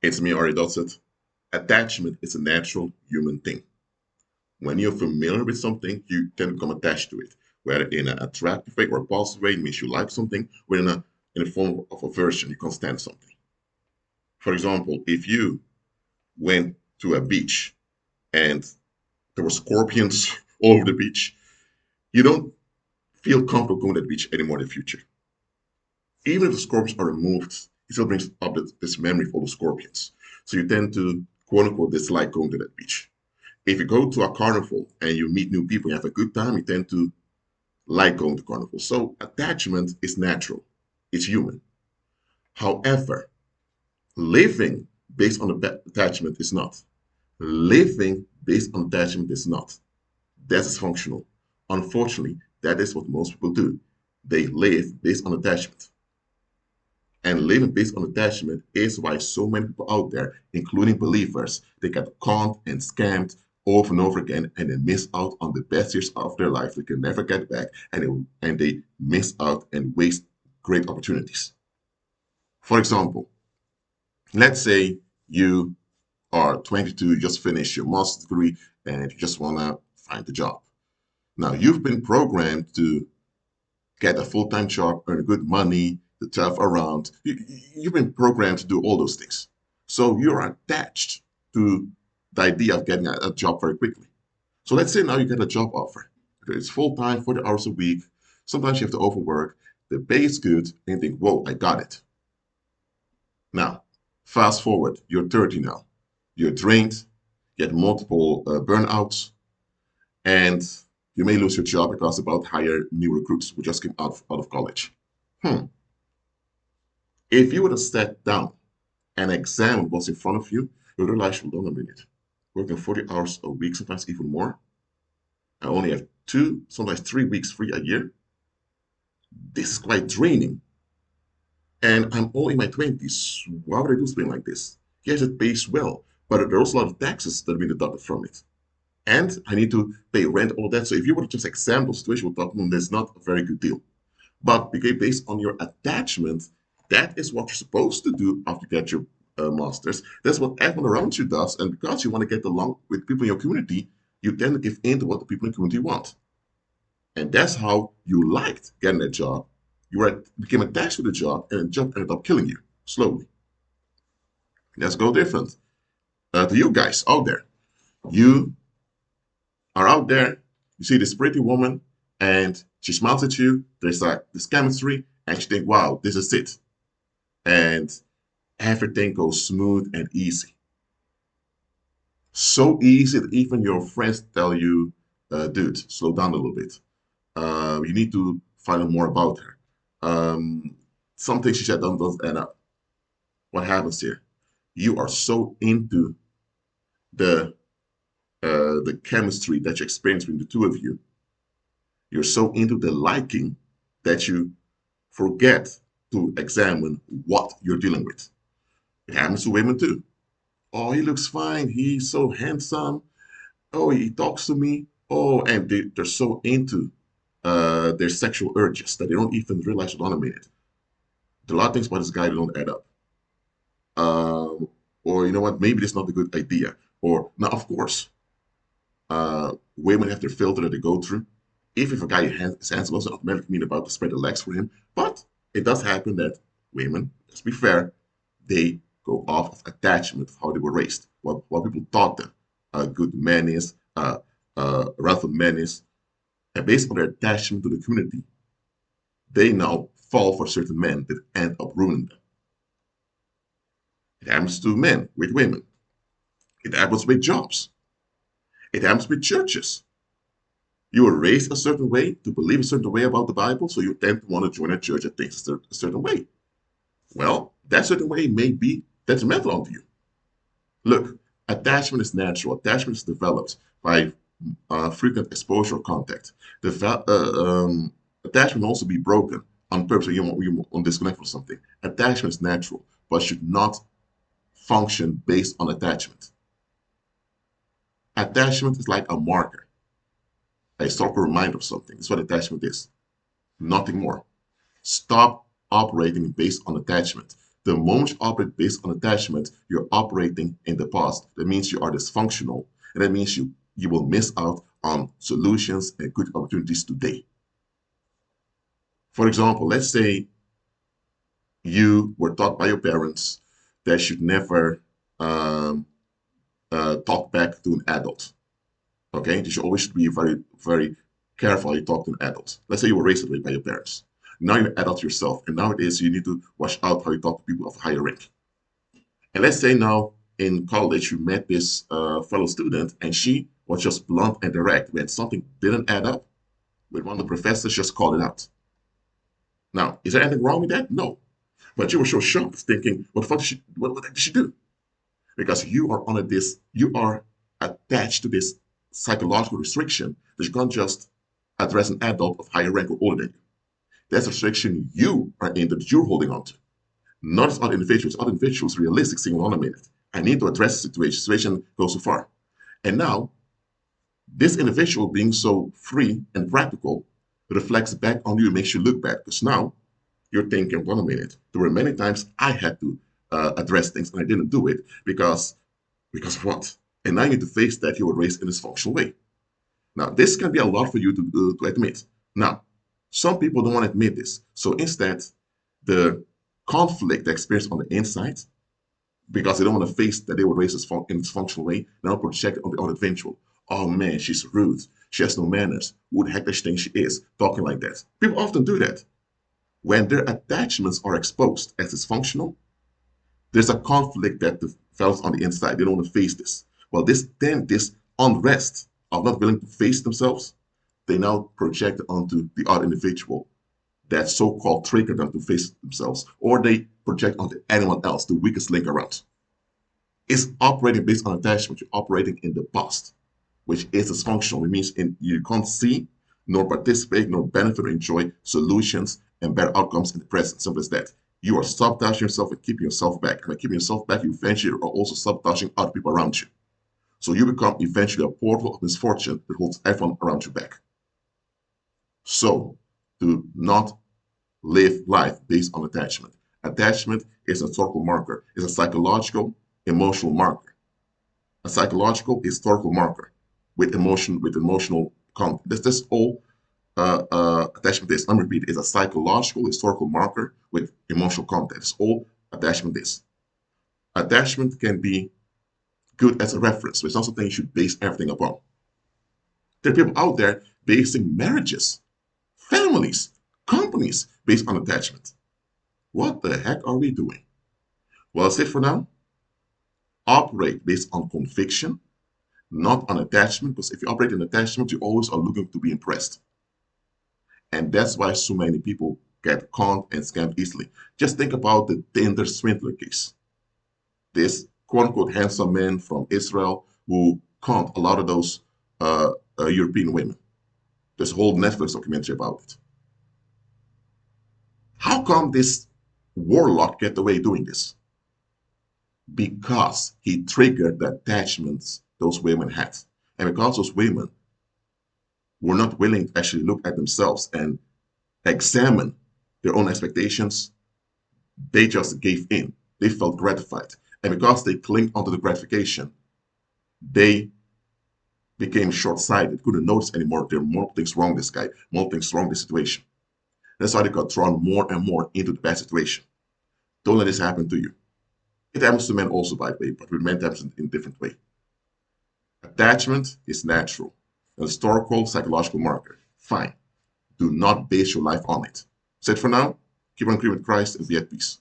It's me, already does it. Attachment is a natural human thing. When you're familiar with something, you tend to become attached to it, whether in an attractive way or a positive way, it means you like something, or in a form of aversion, you can't stand something. For example, if you went to a beach and there were scorpions all over the beach, you don't feel comfortable going to the beach anymore in the future. Even if the scorpions are removed, it still brings up this memory of all the scorpions. So you tend to, quote unquote, dislike going to that beach. If you go to a carnival and you meet new people, you have a good time, you tend to like going to carnival. So attachment is natural, it's human. However, living based on attachment is not. Living based on attachment is not. That's functional. Unfortunately, that is what most people do. They live based on attachment. And living based on attachment is why so many people out there, including believers, they get conned and scammed over and over again, and they miss out on the best years of their life. They can never get back, and they miss out and waste great opportunities. For example, let's say you are 22, you just finished your master's degree, and you just want to find a job. Now, you've been programmed to get a full-time job, earn good money, to travel around. You've been programmed to do all those things. So you're attached to the idea of getting a job very quickly. So let's say now you get a job offer. It's full-time, 40 hours a week. Sometimes you have to overwork. The pay is good, and you think, whoa, I got it. Now, fast forward, you're 30 now. You're drained, you had multiple burnouts, and you may lose your job because about hire new recruits who just came out of college. Hmm. If you would have sat down and examined what's in front of you, you realize, hold on a minute, working 40 hours a week, sometimes even more. I only have 2, sometimes 3 weeks free a year. This is quite draining. And I'm only in my 20s. Why would I do something like this? Yes, it pays well, but there's a lot of taxes that are being deducted from it. And I need to pay rent, all that. So if you were to just examine the situation, we're talking, that's not a very good deal. But based on your attachment, that is what you're supposed to do after you get your master's. That's what everyone around you does. And because you want to get along with people in your community, you tend to give in to what the people in the community want. And that's how you liked getting a job. Became attached to the job, and the job ended up killing you slowly. Let's go different. To you guys out there, you are out there, you see this pretty woman, and she smiles at you. There's like this chemistry, and you think, wow, this is it. And everything goes smooth and easy. So easy that even your friends tell you, dude, slow down a little bit. You need to find out more about her. Something she said doesn't end up. What happens here? You are so into the the chemistry that you experience between the two of you. You're so into the liking that you forget to examine what you're dealing with. It happens to women too. Oh, he looks fine. He's so handsome. Oh, he talks to me. Oh, and they're so into their sexual urges that they don't even realize what on a minute. There are a lot of things about this guy that don't add up. Or you know what? Maybe that's not a good idea. Or now, of course, women have their filter that they go through. If a guy is handsome, doesn't automatically mean about to spread the legs for him. But it does happen that women, let's be fair, they go off of attachment of how they were raised, what people taught them. A good man is, a relevant man is, and based on their attachment to the community, they now fall for certain men that end up ruining them. It happens to men with women. It happens with jobs. It happens with churches. You were raised a certain way to believe a certain way about the Bible, so you tend to want to join a church that thinks a certain way. Well, that certain way may be detrimental onto you. Look, attachment is natural. Attachment is developed by frequent exposure or contact. Attachment can also be broken on purpose when you want to disconnect from something. Attachment is natural, but should not function based on attachment. Attachment is like a marker, a historical reminder of something. That's what attachment is. Nothing more. Stop operating based on attachment. The moment you operate based on attachment, you're operating in the past. That means you are dysfunctional, and that means you will miss out on solutions and good opportunities today. For example, let's say you were taught by your parents that you should never um, talk back to an adult. Okay, you should always be very, very careful how you talk to an adult. Let's say you were raised that way by your parents. Now you're an adult yourself, and nowadays you need to watch out how you talk to people of higher rank. And let's say now in college you met this fellow student, and she was just blunt and direct. When something didn't add up, with one of the professors just called it out. Now, is there anything wrong with that? No. But you were so shocked, thinking, what the fuck what did she do? Because you are under this, you are attached to this psychological restriction that you can't just address an adult of higher rank or older than you. That's a restriction you are in that you're holding on to. Not as other individuals. Other individuals realistic saying, hold on a minute. I need to address the situation. The situation goes too far. And now, this individual being so free and practical reflects back on you and makes you look bad. Because now you're thinking, hold on a minute. There were many times I had to address things and I didn't do it because of what? And now you need to face that you were raised in a dysfunctional way. Now, this can be a lot for you to admit. Now, some people don't want to admit this. So instead, the conflict they experience on the inside, because they don't want to face that they were raised in a dysfunctional way, they don't project it on the individual. Oh man, she's rude. She has no manners. Who the heck does she think she is? Talking like that. People often do that. When their attachments are exposed as dysfunctional, there's a conflict that develops on the inside. They don't want to face this. Well, this unrest of not willing to face themselves, they now project it onto the other individual that so-called triggered them to face themselves, or they project onto anyone else, the weakest link around. It's operating based on attachment. You're operating in the past, which is dysfunctional. It means you can't see, nor participate, nor benefit or enjoy solutions and better outcomes in the present. Simple as that. You are sabotaging yourself and keeping yourself back. And by keeping yourself back, you eventually are also sabotaging other people around you. So you become eventually a portal of misfortune that holds everyone around you back. So do not live life based on attachment. Attachment is a historical marker, is a psychological, emotional marker. A psychological, historical marker with emotional content. This all attachment is. Let me repeat: is a psychological, historical marker with emotional content. It's all attachment is. Attachment can be good as a reference, but it's not something you should base everything upon. There are people out there basing marriages, families, companies based on attachment. What the heck are we doing? Well, that's it for now. Operate based on conviction, not on attachment, because if you operate in attachment, you always are looking to be impressed. And that's why so many people get conned and scammed easily. Just think about the Tinder swindler case. This quote unquote handsome man from Israel who conned a lot of those European women. There's a whole Netflix documentary about it. How come this warlock get away doing this? Because he triggered the attachments those women had. And because those women were not willing to actually look at themselves and examine their own expectations, they just gave in. They felt gratified. And because they clinged onto the gratification, they became short-sighted, couldn't notice anymore. There are more things wrong with this guy, more things wrong with the situation. That's why they got drawn more and more into the bad situation. Don't let this happen to you. It happens to men also, by the way, but with men it happens in a different way. Attachment is natural. An historical, psychological marker. Fine. Do not base your life on it. That's it for now. Keep on agreeing with Christ and be at peace.